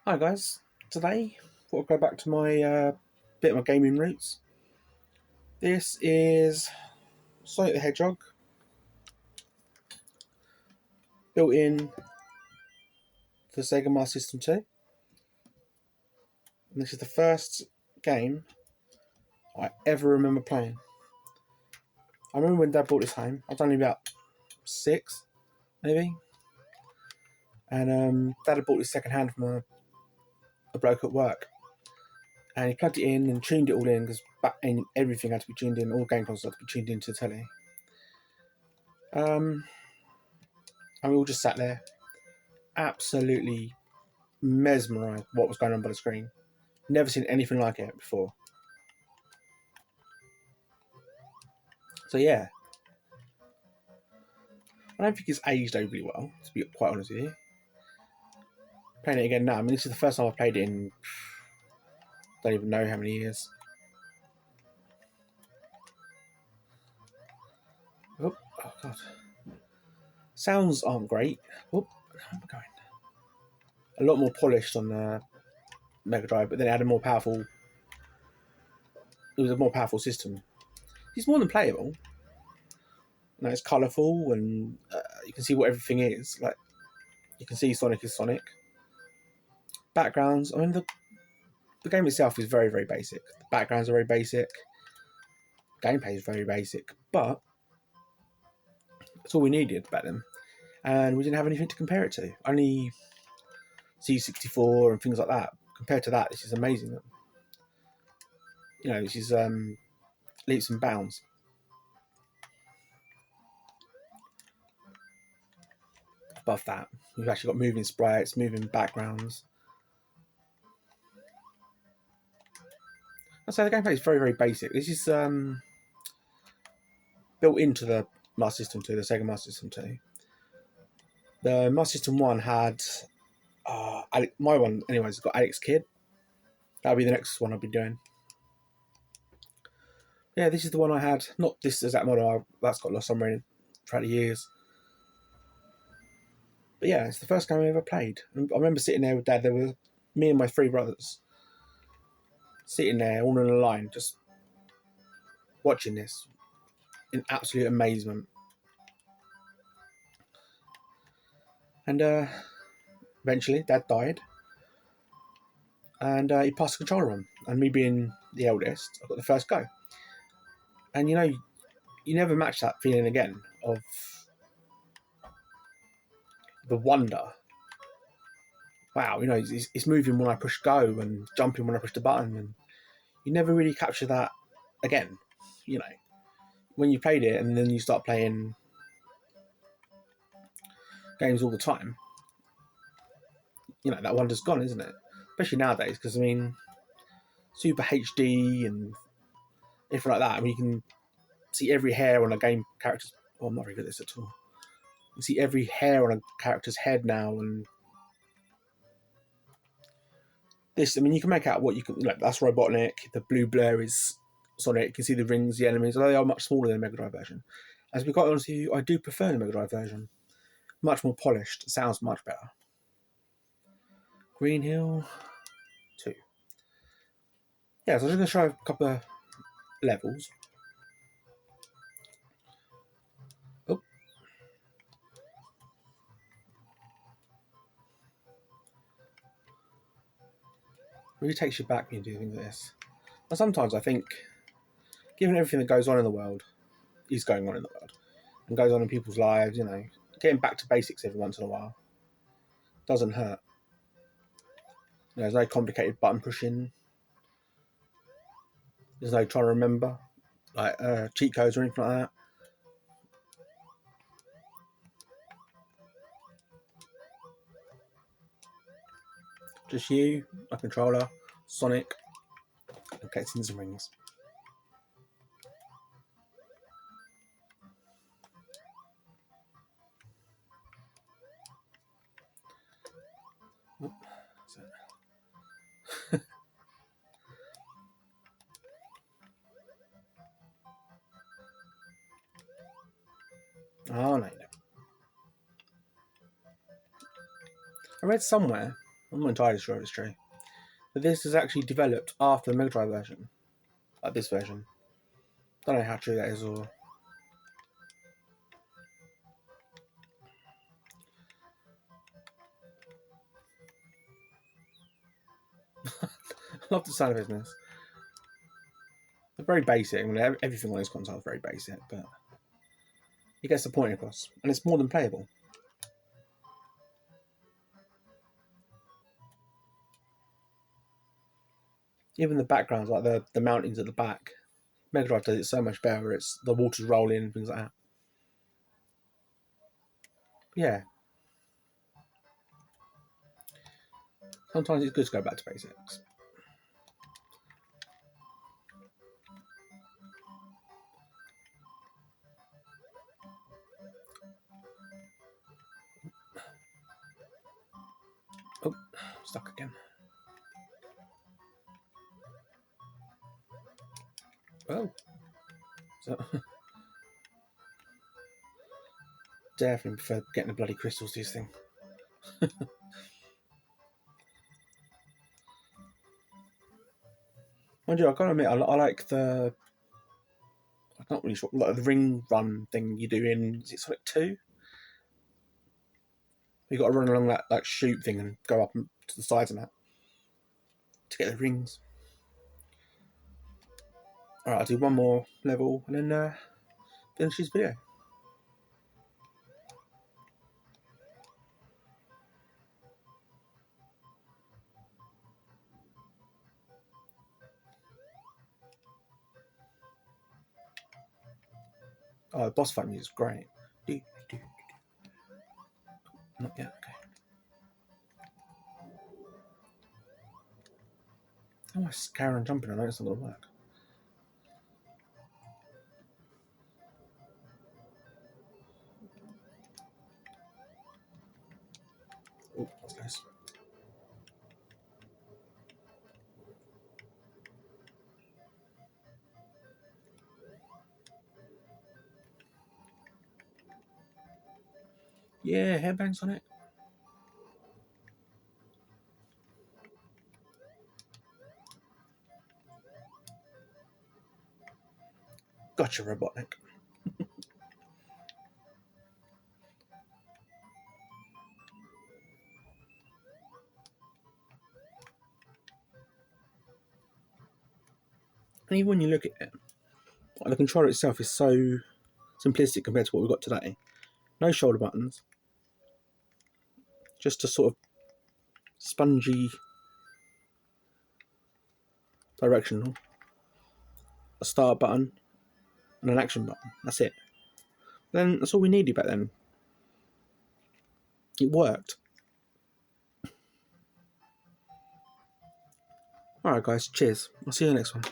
Hi guys, today I'll go back to my bit of my gaming roots. This is Sonic the Hedgehog, built in for Sega Master System 2. And this is the first game I ever remember playing. I remember when Dad brought this home. I was only about 6, maybe. And Dad had bought this second hand from a bloke at work. And he plugged it in and tuned it all in because back in everything had to be tuned in, all game consoles had to be tuned into the telly. And we all just sat there, absolutely mesmerised what was going on by the screen. Never seen anything like it before. So yeah, I don't think it's aged overly well, to be quite honest with you. Playing it again now, I mean, this is the first time I've played it in, don't even know how many years. Oh god. Sounds aren't great. Oh, how am I going? A lot more polished on the Mega Drive, but then it had a more powerful. It was a more powerful system. It's more than playable. You know, it's colourful and you can see what everything is. Like you can see Sonic is Sonic. Backgrounds. I mean, the game itself is very, very basic. The backgrounds are very basic. Gameplay is very basic, but that's all we needed back then. And we didn't have anything to compare it to. Only C64 and things like that. Compared to that, this is amazing. You know, this is leaps and bounds. Above that, we've actually got moving sprites, moving backgrounds. I'd say the gameplay is very, very basic. This is built into the Master System 2, the Sega Master System 2. The Master System 1 had my one, anyways, got Alex Kidd. That'll be the next one I'll be doing. Yeah, this is the one I had. Not this exact model. That's got lost somewhere in throughout the years. But yeah, it's the first game I ever played. I remember sitting there with Dad. There were me and my 3 brothers sitting there all in a line, just watching this in absolute amazement. And eventually, Dad died, and he passed the controller on. And me being the eldest, I got the first go. And you know, you never match that feeling again of the wonder. Wow, you know, it's moving when I push go and jumping when I push the button, and you never really capture that again. You know, when you played it and then you start playing games all the time, you know, that wonder's gone, isn't it? Especially nowadays, because I mean, Super HD and everything like that. I mean, you can see every hair on a game character's. Oh, I'm not very good at this at all. You see every hair on a character's head now, and this. I mean, you can make out what you can. Like that's Robotnik. The blue blur is Sonic. You can see the rings, the enemies. Although they are much smaller than the Mega Drive version. As we got honest with you, I do prefer the Mega Drive version. Much more polished. Sounds much better. Green Hill 2. Yeah, so I'm just going to show a couple of levels. Oh. Really takes you back when you do things like this. And sometimes I think, given everything that goes on in the world, is going on in the world, and goes on in people's lives, you know, getting back to basics every once in a while doesn't hurt. You know, there's no complicated button pushing. There's no trying to remember, like cheat codes or anything like that. Just you, a controller, Sonic, and collecting some rings. Oh, oh no. I read somewhere I'm not entirely sure if it's true. But this is actually developed after the Mega Drive version. Like this version. Don't know how true that is or... I love the sound of business. They're very basic. I mean, everything on this console is very basic, but it gets the point across. And it's more than playable. Even the backgrounds, like the mountains at the back, Mega Drive does it so much better. It's the water's rolling and things like that. But yeah. Sometimes it's good to go back to basics. Oh, stuck again. Oh. So, definitely prefer getting the bloody crystals to this thing. Mind you, I gotta admit, I like the... I'm not really sure, like the ring run thing you do in... Is it Sonic 2? You got to run along that chute thing and go up to the sides and that to get the rings. Alright, I'll do one more level and then finish this video. Oh, the boss fight music is great. Not yet, okay. Oh, I carry on jumping, I know it's not going to work. Oh, that's nice. Yeah, headbangs on it. Gotcha, Robotnik. And even when you look at it, the controller itself is so simplistic compared to what we've got today. No shoulder buttons. Just a sort of spongy directional. A start button and an action button. That's it. Then that's all we needed back then. It worked. Alright guys, cheers. I'll see you in the next one.